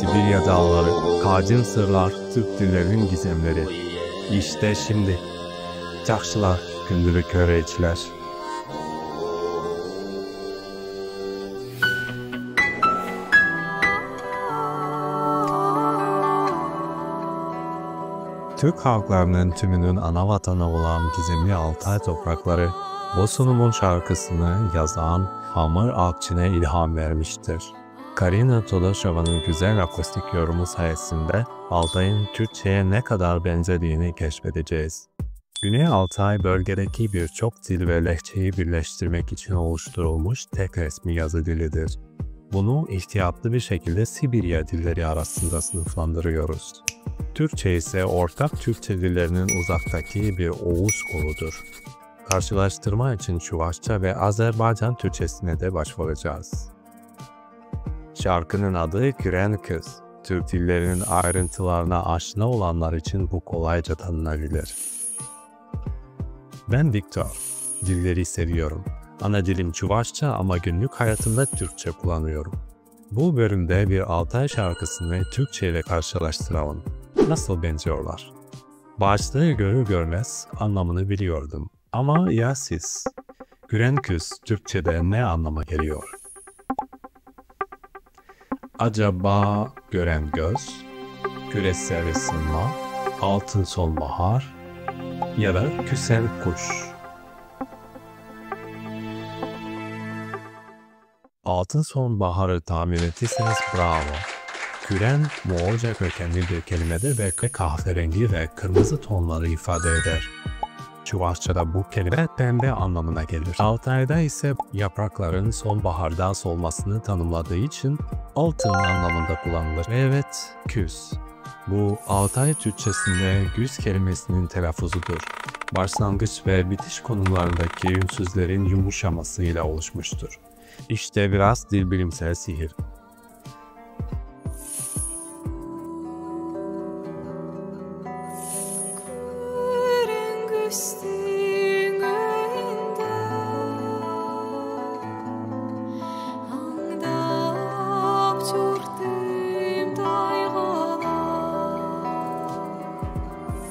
Sibirya dağları, kadim sırlar, Türk dillerinin gizemleri. İşte şimdi. Çakşılar, gündürük öğrenciler. Türk halklarının tümünün ana vatanı olan gizemli Altay toprakları, bu sunumun şarkısını yazan Hamur Akçin'e ilham vermiştir. Karina Todoşova'nın güzel akustik yorumu sayesinde Altay'ın Türkçe'ye ne kadar benzediğini keşfedeceğiz. Güney Altay bölgedeki birçok dil ve lehçeyi birleştirmek için oluşturulmuş tek resmi yazı dilidir. Bunu ihtiyatlı bir şekilde Sibirya dilleri arasında sınıflandırıyoruz. Türkçe ise ortak Türkçe dillerinin uzaktaki bir oğuz koludur. Karşılaştırma için Çuvaşça ve Azerbaycan Türkçesine de başvuracağız. Şarkının adı Güren Kız. Türk dillerinin ayrıntılarına aşina olanlar için bu kolayca tanınabilir. Ben Viktor. Dilleri seviyorum. Ana dilim Çuvaşça ama günlük hayatımda Türkçe kullanıyorum. Bu bölümde bir Altay şarkısını Türkçe ile karşılaştıralım. Nasıl benziyorlar? Başlığı görür görmez anlamını biliyordum. Ama ya siz? Güren Kız Türkçe'de ne anlama geliyor? Acaba gören göz, küresel ısınma, altın sonbahar ya da küsen kuş? Altın sonbaharı tahmin ettiyseniz bravo. Küren, Moğolca kökenli bir kelimedir ve kahverengi ve kırmızı tonları ifade eder. Çuvaşça'da bu kelime pembe anlamına gelir. Altay'da ise yaprakların sonbaharda solmasını tanımladığı için altın anlamında kullanılır. Evet, küs. Bu Altay Türkçesinde güz kelimesinin telaffuzudur. Başlangıç ve bitiş konumlarındaki ünsüzlerin yumuşamasıyla oluşmuştur. İşte biraz dilbilimsel sihir.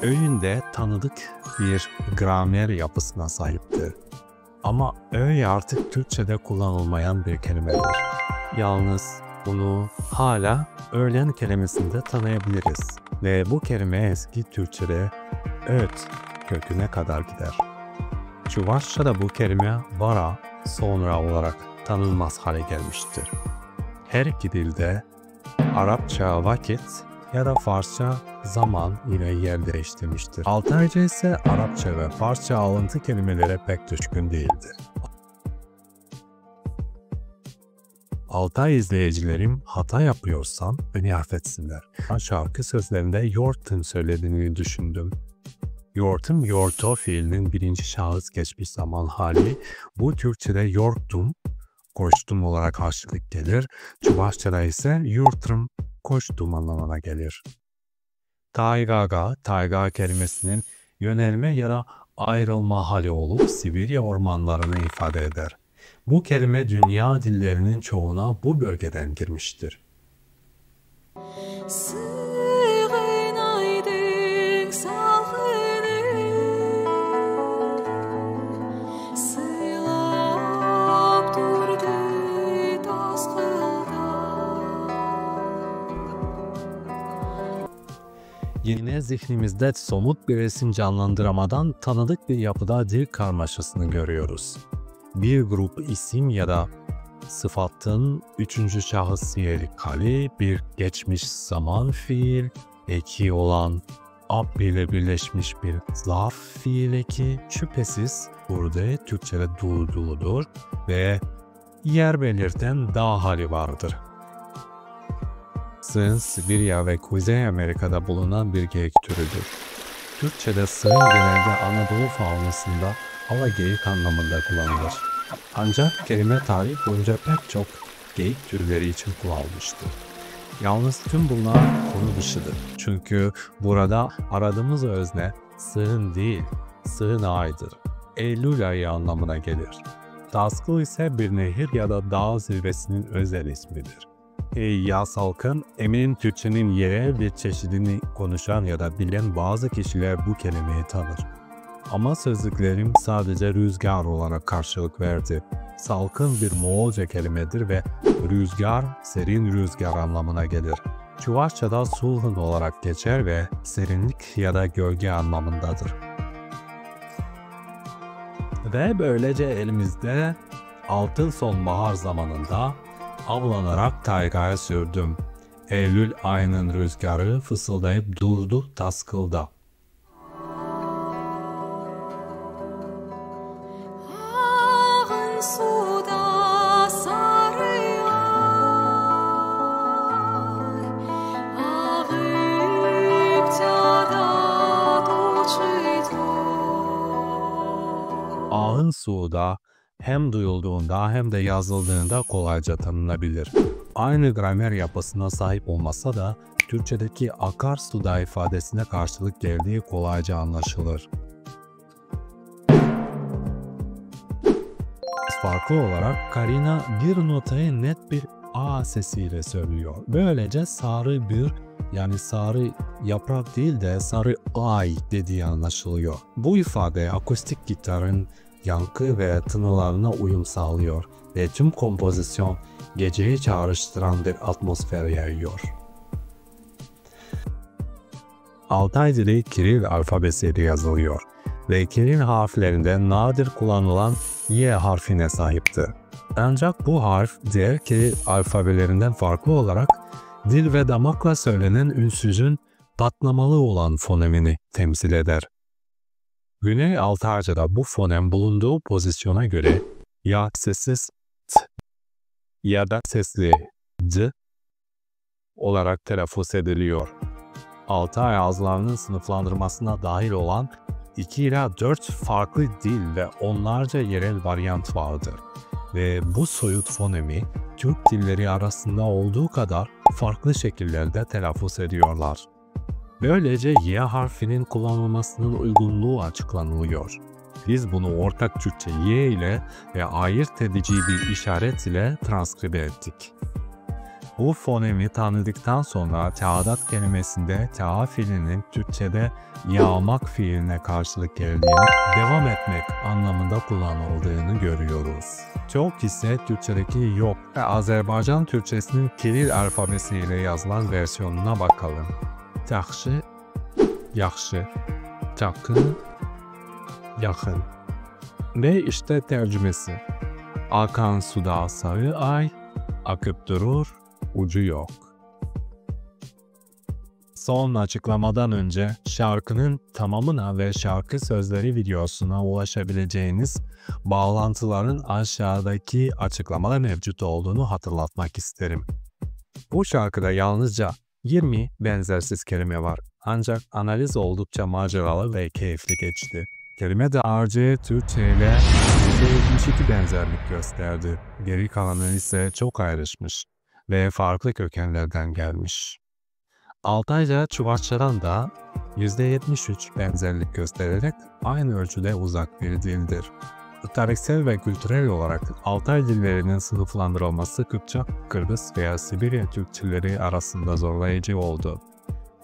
Öğünde tanıdık bir gramer yapısına sahiptir. Ama öğe artık Türkçe'de kullanılmayan bir kelimedir. Yalnız bunu hala öğlen kelimesinde tanıyabiliriz. Ve bu kelime eski Türkçe'de öğüt köküne kadar gider. Çuvaşça'da bu kelime vara sonra olarak tanınmaz hale gelmiştir. Her iki dilde Arapça vakit ya da Farsça zaman ile yer değiştirmiştir. Altayca ise Arapça ve Farsça alıntı kelimelere pek düşkün değildir. Altay izleyicilerim hata yapıyorsam beni affetsinler. Şarkı sözlerinde yoğurtun söylediğini düşündüm. Yoğurtum, yoğurto fiilinin birinci şahıs geçmiş zaman hali. Bu Türkçe'de yoğurtum, koştum olarak karşılık gelir. Çuvaşça'da ise yurtrum, koştum anlamına gelir. Tayga kelimesinin yönelme ya da ayrılma hali olup Sibirya ormanlarını ifade eder. Bu kelime dünya dillerinin çoğuna bu bölgeden girmiştir. Yine zihnimizde somut bir resim canlandıramadan tanıdık bir yapıda dil karmaşasını görüyoruz. Bir grup isim ya da sıfatın üçüncü şahıs siyeri kali, bir geçmiş zaman fiil, eki olan ab ile birleşmiş bir zarf fiil eki, şüphesiz burada Türkçe'de durduludur ve yer belirten dağ hali vardır. Sığın Sibirya ve Kuzey Amerika'da bulunan bir geyik türüdür. Türkçe'de sığın genelde Anadolu faunasında alageyik anlamında kullanılır. Ancak kelime tarih boyunca pek çok geyik türleri için kullanılmıştır. Yalnız tüm bunlar konu dışıdır. Çünkü burada aradığımız özne sığın değil, sığın aydır. Eylül ayı anlamına gelir. Daskıl ise bir nehir ya da dağ zirvesinin özel ismidir. Yaz halkın Emin'in Türkçenin yerel bir çeşidini konuşan ya da bilen bazı kişiler bu kelimeyi tanır. Ama sözlüklerim sadece rüzgar olarak karşılık verdi. Salkın bir Moğolca kelimedir ve rüzgar, serin rüzgar anlamına gelir. Çuvaşça'da sulhun olarak geçer ve serinlik ya da gölge anlamındadır. Ve böylece elimizde altın sonbahar zamanında avlanarak taygaya sürdüm. Eylül ayının rüzgarı fısıldayıp durdu Taskıl'da. Ağın suyu da hem duyulduğunda hem de yazıldığında kolayca tanınabilir. Aynı gramer yapısına sahip olmasa da Türkçedeki akarsuda ifadesine karşılık geldiği kolayca anlaşılır. Farklı olarak Karina bir notayı net bir A sesiyle söylüyor. Böylece sarı bir, yani sarı yaprak değil de sarı ay dediği anlaşılıyor. Bu ifade akustik gitarın yankı ve tınılarına uyum sağlıyor ve tüm kompozisyon geceyi çağrıştıran bir atmosfer yayıyor. Altay dili Kiril alfabesiyle yazılıyor ve Kiril harflerinde nadir kullanılan Y harfine sahiptir. Ancak bu harf diğer Kiril alfabelerinden farklı olarak dil ve damakla söylenen ünsüzün patlamalı olan fonemini temsil eder. Güney Altarca'da bu fonem bulunduğu pozisyona göre ya sessiz t ya da sesli c olarak telaffuz ediliyor. Altay ağızlarının sınıflandırmasına dahil olan 2 ila 4 farklı dil ve onlarca yerel varyant vardır. Ve bu soyut fonemi Türk dilleri arasında olduğu kadar farklı şekillerde telaffuz ediyorlar. Böylece Y harfinin kullanılmasının uygunluğu açıklanılıyor. Biz bunu ortak Türkçe Y ile ve ayırt edici bir işaret ile transkribe ettik. Bu fonemi tanıdıktan sonra teadat kelimesinde tea fiilinin Türkçe'de yağmak fiiline karşılık geldiğini, devam etmek anlamında kullanıldığını görüyoruz. Çok ise Türkçedeki yok ve Azerbaycan Türkçesinin Kiril alfabesiyle yazılan versiyonuna bakalım. Yaxşı, yaxşı, yakın, yakın. Ve işte tercümesi. Akan suda sarı ay, akıp durur, ucu yok. Son açıklamadan önce şarkının tamamına ve şarkı sözleri videosuna ulaşabileceğiniz bağlantıların aşağıdaki açıklamada mevcut olduğunu hatırlatmak isterim. Bu şarkıda yalnızca 20 benzersiz kelime var. Ancak analiz oldukça maceralı ve keyifli geçti. Kelime dağarcığı Türkçe ile %72 benzerlik gösterdi. Geri kalanı ise çok ayrışmış ve farklı kökenlerden gelmiş. Altayca Çuvaşça'dan da %73 benzerlik göstererek aynı ölçüde uzak bir dildir. Tarihsel ve kültürel olarak Altay dillerinin sınıflandırılması Kıpçak, Kırgız veya Sibirya Türkçeleri arasında zorlayıcı oldu.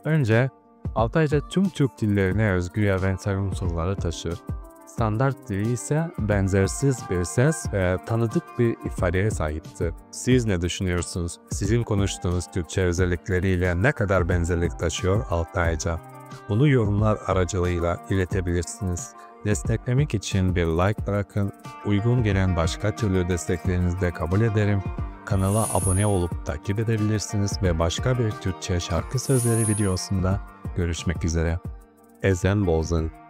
Önce Altayca tüm Türk dillerine özgü evrensel unsurları taşır. Standart dili ise benzersiz bir ses ve tanıdık bir ifadeye sahiptir. Siz ne düşünüyorsunuz? Sizin konuştuğunuz Türkçe özellikleriyle ne kadar benzerlik taşıyor Altayca? Bunu yorumlar aracılığıyla iletebilirsiniz. Desteklemek için bir like bırakın, uygun gelen başka türlü desteklerinizi de kabul ederim. Kanala abone olup takip edebilirsiniz ve başka bir Türkçe şarkı sözleri videosunda görüşmek üzere. Ezen Bozun.